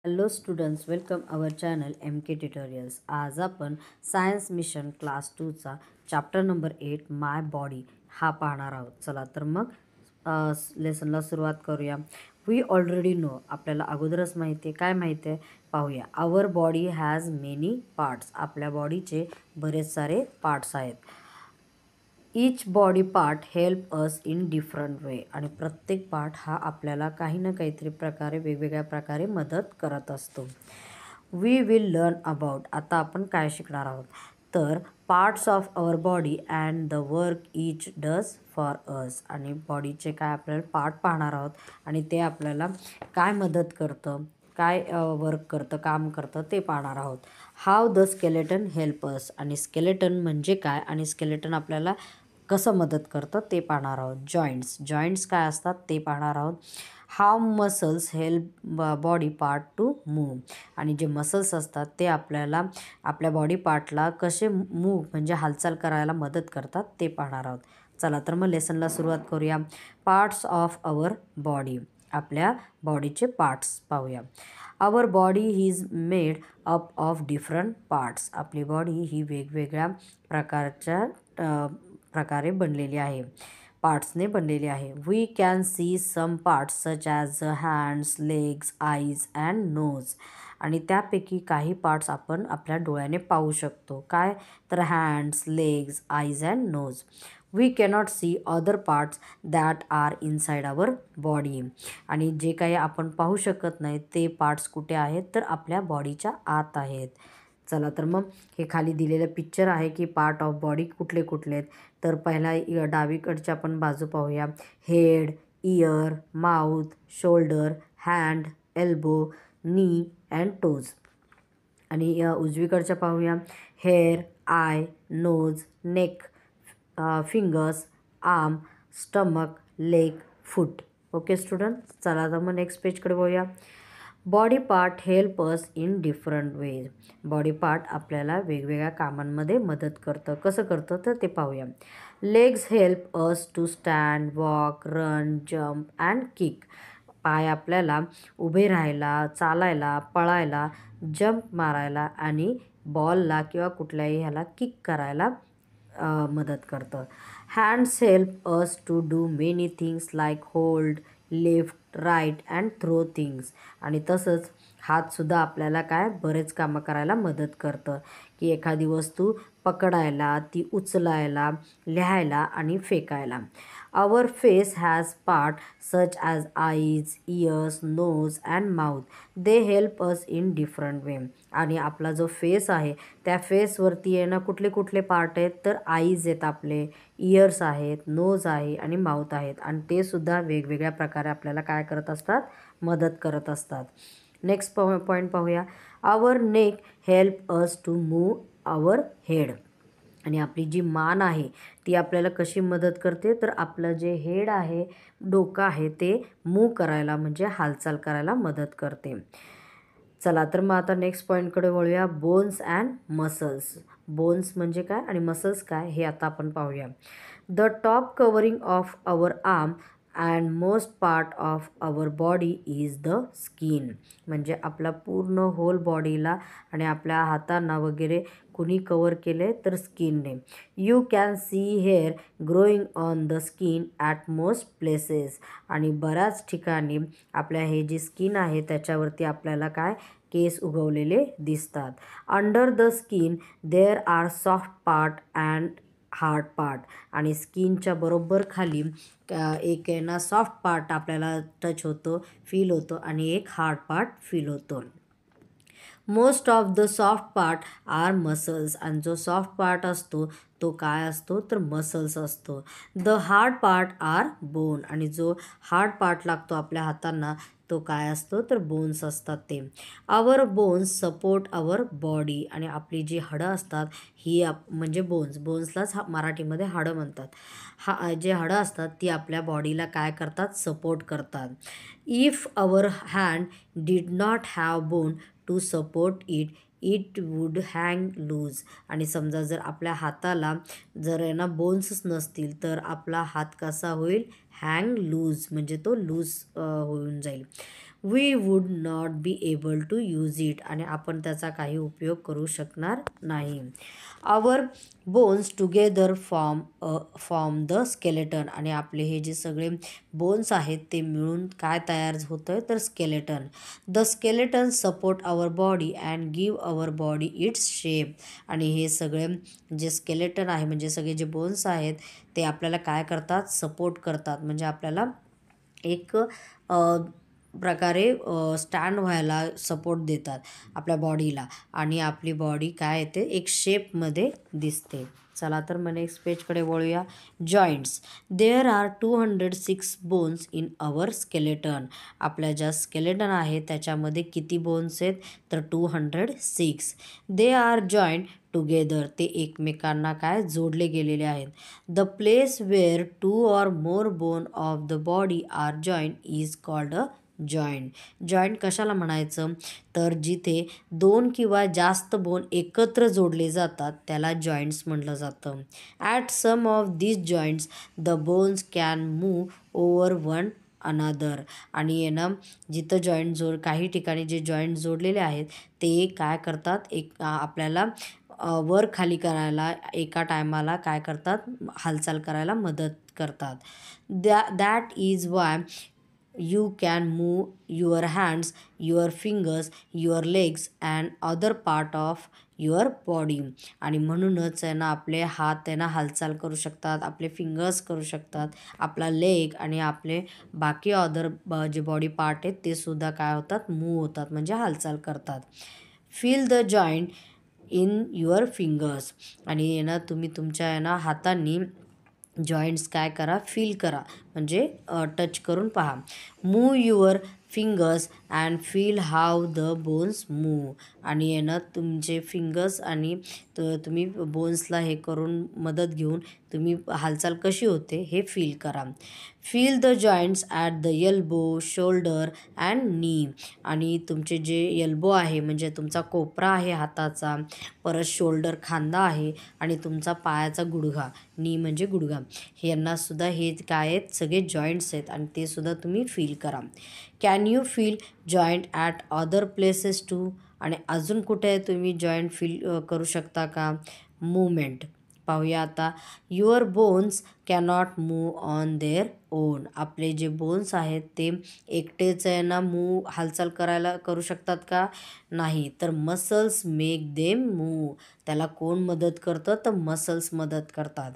Hello students, welcome our channel MK tutorials. आज आपण science mission class 2चा chapter number 8 my body हा पाहणार आहोत. चला तर मग लेसनला सुरुवात करूया. वी ऑलरेडी नो, आपल्याला अगोदरच माहिती आहे. काय माहिती आहे पाहूया. Our body has many parts. आपल्या बॉडीचे बरेच सारे पार्ट्स आहेत. Each body part help us in different way. आणि प्रत्येक पार्ट हा आपल्याला काही ना काहीतरी प्रकारे वेगवेगळ्या प्रकारे मदत करत असतो. We will learn about. आता आपण काय शिकणार आहोत तर parts of our body and the work each does for us. आणि बॉडीचे काय आपल्याला पार्ट पाहणार आहोत आणि ते आपल्याला काय मदत करतं, काय वर्क करतं, काम करतं ते पाहणार आहोत. हाव द स्केलेटन हेल्प अस. आणि स्केलेटन म्हणजे काय आणि स्केलेटन आपल्याला कसं मदत करतं ते पाहणार आहोत. जॉईंट्स काय असतात ते पाहणार आहोत. How muscles help body part to move. आणि जे मसल्स असतात ते आपल्याला आपल्या बॉडी पार्टला कसे मूव्ह म्हणजे हालचाल करायला मदत करतात ते पाहणार आहोत. चला तर मग लेसनला सुरुवात करूया. Parts of our body. आपल्या बॉडीचे पार्ट्स पाहूया. Our body is made up of different parts. आपली बॉडी ही वेगवेगळ्या प्रकारे बनलेली आहे, पार्ट्सने बनलेली आहे. We can see some parts such as hands, legs, eyes and nose. आणि त्यापैकी काही पार्ट्स आपण आपल्या डोळ्याने पाहू शकतो. काय तर hands, legs, eyes and nose. We cannot see other parts that are inside our body. आणि जे काही आपण पाहू शकत नाही ते पार्ट्स कुठे आहेत तर आपल्या बॉडीच्या आत आहेत. चला तर मग हे खाली दिलेलं पिक्चर आहे की पार्ट ऑफ बॉडी कुठले कुठले आहेत. तर पहिला डावीकडच्या आपण बाजू पाहूया. Head, ear, mouth, shoulder, hand, elbow, knee and toes. आणि उजवीकडच्या पाहूया. Hair, eye, nose, neck, fingers, arm, stomach, leg, foot. Okay student, चला तर मग नेक्स्ट पेजकडे बघूया. Body part help us in different ways. Body part आपल्याला वेगवेगळ्या कामांमध्ये मदत करतं. कसं करतं तर ते पाहूया. Legs help us to stand, walk, run, jump and kick. पाय आपल्याला उभे राहायला, चालायला, पळायला, जंप मारायला आणि बॉलला किंवा कुठल्याही ह्याला किक करायला मदत करतं. Hands help us to do many things like hold, lift, write and throw things. आणि तसंच हातसुद्धा आपल्याला काय बरेच कामं करायला मदत करतं की एखादी वस्तू पकडायला, ती उचलायला, लिहायला आणि फेकायला. Our face has part such as eyes, ears, nose and mouth. They help us in different way. आणि आपला जो फेस आहे त्या फेसवरती आहे ना कुठले कुठले पार्ट आहेत तर आईज आहेत, आपले इयर्स आहेत, नोज आहे आणि माउथ आहेत. आणि ते सुद्धा वेगवेगळ्या प्रकारे आपल्याला काय करत असतात, मदत करत असतात. नेक्स्ट पॉईंट पाहूया. Our neck help us to move our head. आणि आपली जी मान आहे ती आपल्याला कशी मदत करते तर आपलं जे हेड आहे, डोकं आहे ते मूव्ह करायला म्हणजे हालचाल करायला मदत करते. चला तर मग आता नेक्स्ट पॉईंटकडे वळूया. Bones and muscles. बोन्स म्हणजे काय आणि मसल्स काय हे आता आपण पाहूया. The top covering of our arm and most part of our body is the skin. म्हणजे आपला पूर्ण होल बॉडीला आणि आपल्या हातांना वगैरे कुणी कवर केले तर स्किनने. You can see hair growing on the skin at most places. आणि बऱ्याच ठिकाणी आपल्या हे जी स्किन आहे त्याच्यावरती आपल्याला काय केस उगवलेले दिसतात. Under the skin there are soft part and hard part. आणि स्किनच्या बरोबर खाली एक आहे ना सॉफ्ट पार्ट आपल्याला टच होतो, फील होतो आणि एक हार्ड पार्ट फील होतो. Most of the soft part are muscles. आणि जो सॉफ्ट पार्ट असतो तो काय असतो तर मसल्स असतो. The hard part are bone. आणि जो हार्ड पार्ट लागतो आपल्या हातांना तो काय असतो तर बोन्स असतात ते. आवर बोन्स सपोर्ट आवर बॉडी. आणि आपली जी हाडं असतात ही म्हणजे बोन्सलाच मराठीमध्ये हाडं म्हणतात. जे हाडं असतात ती आपल्या बॉडीला काय करतात, सपोर्ट करतात. If our hand did not have bone to support it would hang loose. आणि समजा जर आपल्या हाताला जर आहे ना बोन्सच नसतील तर आपला हात कसा होईल, हँग लूज म्हणजे तो लूज होऊन जाईल. We would not be able to use it, आणि आपण त्याचा काही उपयोग करू शकणार नाही. Our bones together form the skeleton, आणि आपले हे जे सगळे बोन्स आहेत ते मिळून काय तयार होतं तर skeleton. The skeleton support our body and give our body its shape, आणि हे सगळे जे स्केलेटन आहे म्हणजे सगळे जे बोन्स आहेत ते आपल्याला काय करतात, सपोर्ट करतात, म्हणजे आपल्याला एक प्रकारे स्टँड व्हायला सपोर्ट देतात आपल्या बॉडीला, आणि आपली बॉडी काय येते एक शेपमध्ये दिसते. चला तर मग नेक्स्ट पेजकडे वळूया. Joints. There are 206 bones in our skeleton. आपल्या ज्या स्केलेटन आहे त्याच्यामध्ये किती बोन्स आहेत तर 206. They are joint together. ते एकमेकांना काय जोडले गेलेले आहेत. The place where 2 or more bone of the body are joint is called a joint. Joint कशाला म्हणायचं तर जिथे 2 किंवा जास्त बोन एकत्र जोडले जातात त्याला जॉईंट्स म्हटलं जातं. At some of this joints the bones can move over one another. आणि जिथं जॉईंट काही ठिकाणी जे जॉईंट जोडलेले आहेत ते काय करतात आपल्याला वर खाली करायला एका टायमाला काय करतात हालचाल करायला मदत करतात. That is why you can move your hands, your fingers, your legs and other part of your body. आणि म्हणूनच आहे ना आपले हात आहे ना हालचाल करू शकतात, आपले फिंगर्स करू शकतात, आपला लेग आणि आपले बाकी अदर जे बॉडी पार्ट आहेत ते सुद्धा काय होतात मूव होतात म्हणजे हालचाल करतात. Feel the joint in your fingers. आणि ना तुम्ही तुमच्या हातांनी जॉईंट्स काय करा फील करा म्हणजे टच करून पहा. Move your fingers and feel how the bones move. आणि तुमचे फिंगर्स आणि तुम्ही बोन्सला हे करून मदत घेऊन तुम्ही हालचाल कशी होते हे फील करा. Feel the joints at the elbow, shoulder and नी. आणि तुमचे जे एल्बो आहे म्हणजे तुमचा कोपरा आहे हाताचा, परत शोल्डर खांदा आहे आणि तुमचा पायाचा गुडघा, नी म्हणजे गुडघा, यांनासुद्धा हे काय आहेत सगळे जॉईंट्स आहेत आणि ते सुद्धा तुम्ही फील करा. Can you feel joint at other places too. आणि अजून कुठे तुम्ही जॉईंट फील करू शकता का. मूवमेंट पाहूया आता. Your bones cannot move on their own. आपले जे बोन्स आहेत ते एकटेच आहे ना हालचाल करू शकतात का नाही, तर मसल्स मेक देम मूव. त्याला कोण मदत करतं तर मसल्स मदत करतात.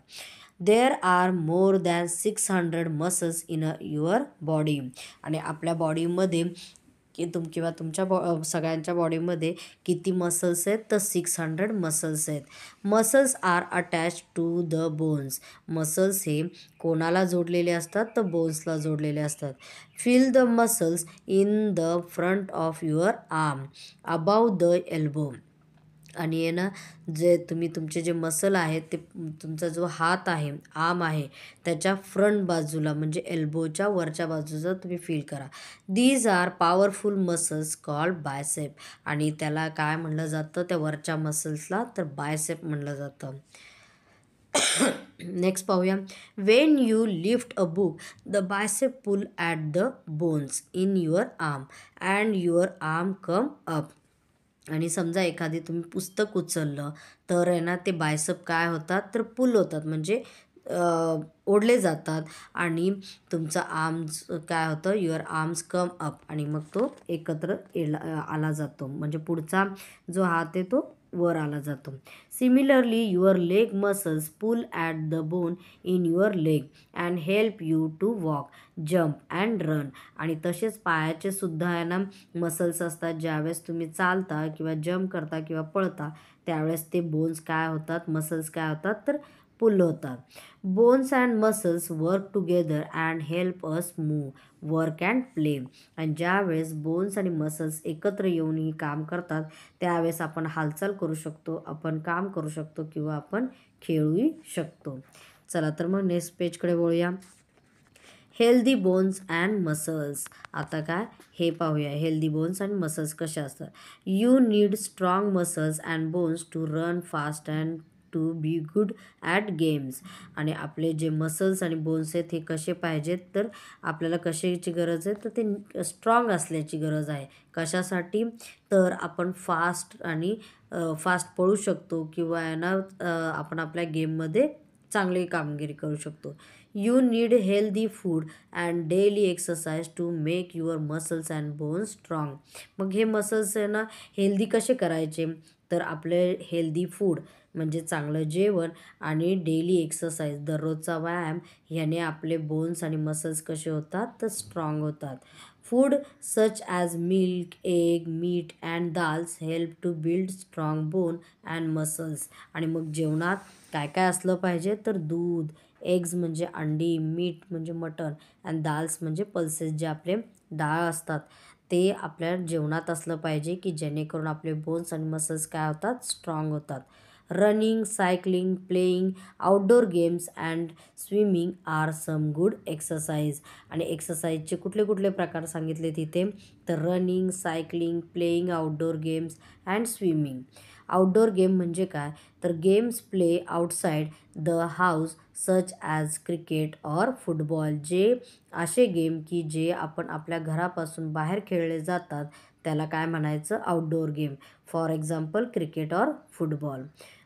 There are more than 600 muscles in your body. आणि आपल्या बॉडीमध्ये किंवा तुमच्या सगळ्यांच्या बॉडीमध्ये किती मसल्स आहेत तर 600 मसल्स आहेत. Muscles are attach to the bones. Muscles हे कोणाला जोडलेले असतात तर बोन्सला जोडलेले असतात. Feel the muscles in the front of your arm above the elbow. आणि जे तुमचे जे मसल आहेत ते तुमचा जो हात आहे आर्म आहे त्याच्या फ्रंट बाजूला म्हणजे एल्बोच्या वरच्या बाजूचा तुम्ही फील करा. These are powerful muscles called bicep. आणि त्याला काय म्हणलं जातं त्या वरच्या मसल्सला तर बायसेप म्हणलं जातं. नेक्स्ट पाहूया. When you lift a book the bicep pull at the bones in your arm and your arm come up. आणि समजा एखादी तुम्ही पुस्तक उचललं तर ते बायसेप काय होतात तर पुल होतात म्हणजे ओढले जातात आणि तुमचा आर्म्स काय होतं युअर आर्म्स कम अप आणि मग तो एकत्र आला जातो म्हणजे पुढचा जो हात आहे तो वर आला जातो. Similarly your leg muscles pull at the bone in your leg and help you to walk, jump and run. आणि तसेच पायाचे सुद्धा मसल्स असतात. ज्यावेळेस तुम्ही चालता किंवा जम्प करता किंवा पळता त्यावेळेस ते बोन्स काय होतात मसल्स काय होतात तर पुल होतात. Bones and muscles work together and help us move, work and play. आणि ज्यावेळेस बोन्स आणि मसल्स एकत्र येऊन ही काम करतात त्यावेळेस आपण हालचाल करू शकतो, आपण काम करू शकतो किंवा आपण खेळूही शकतो. चला तर मग नेक्स्ट पेजकडे वळूया. Healthy bones and muscles. आता काय हे पाहूया हेल्दी बोन्स आणि मसल्स कसे असतात. You need strong muscles and bones to run fast and to be good at games. आणि आपले जे मसल्स आणि बोन्स आहेत हे कसे पाहिजेत, तर आपल्याला कशाची गरज आहे, तर ते स्ट्रॉंग असल्याची गरज आहे. कशासाठी, तर आपण फास्ट पळू शकतो किंवा आहे ना आपण आपल्या गेममध्ये चांगली कामगिरी करू शकतो. You need healthy food and daily exercise to make your muscles and bones strong. मग हे मसल्स आहे ना हेल्दी कसे करायचे, तर आपले हेल्दी फूड म्हणजे चांगलं जेवण आणि डेली एक्सरसाइज दररोजचा व्यायाम ह्याने आपले बोन्स आणि मसल्स कसे होतात, तर स्ट्रॉंग होतात. Food such as milk, egg, meat and dals help to build strong bone and muscles. आणि मग जेवणात काय काय असलं पाहिजे, तर दूध, एग्ज म्हणजे अंडी, मीट म्हणजे मटण अँड दाल्स म्हणजे पल्सेस जे आपले डाळ असतात ते आपल्या जेवणात असलं पाहिजे, की जेणेकरून आपले बोन्स आणि मसल्स काय होतात, स्ट्रॉंग होतात. Running, cycling, playing outdoor games and swimming are some good exercise. आणि एक्सरसाइजचे कुठले कुठले प्रकार सांगितले तिथे, तर running, cycling, playing outdoor games and swimming. Outdoor game म्हणजे काय, तर games play outside the house such as cricket or football. जे असे गेम की जे आपण आपल्या घरापासून बाहेर खेळले जातात त्याला काय म्हणायचं, outdoor game. For example cricket or football.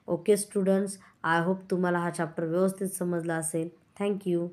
Okay students, I hope तुम्हाला हा चॅप्टर व्यवस्थित समजला असेल. थँक्यू.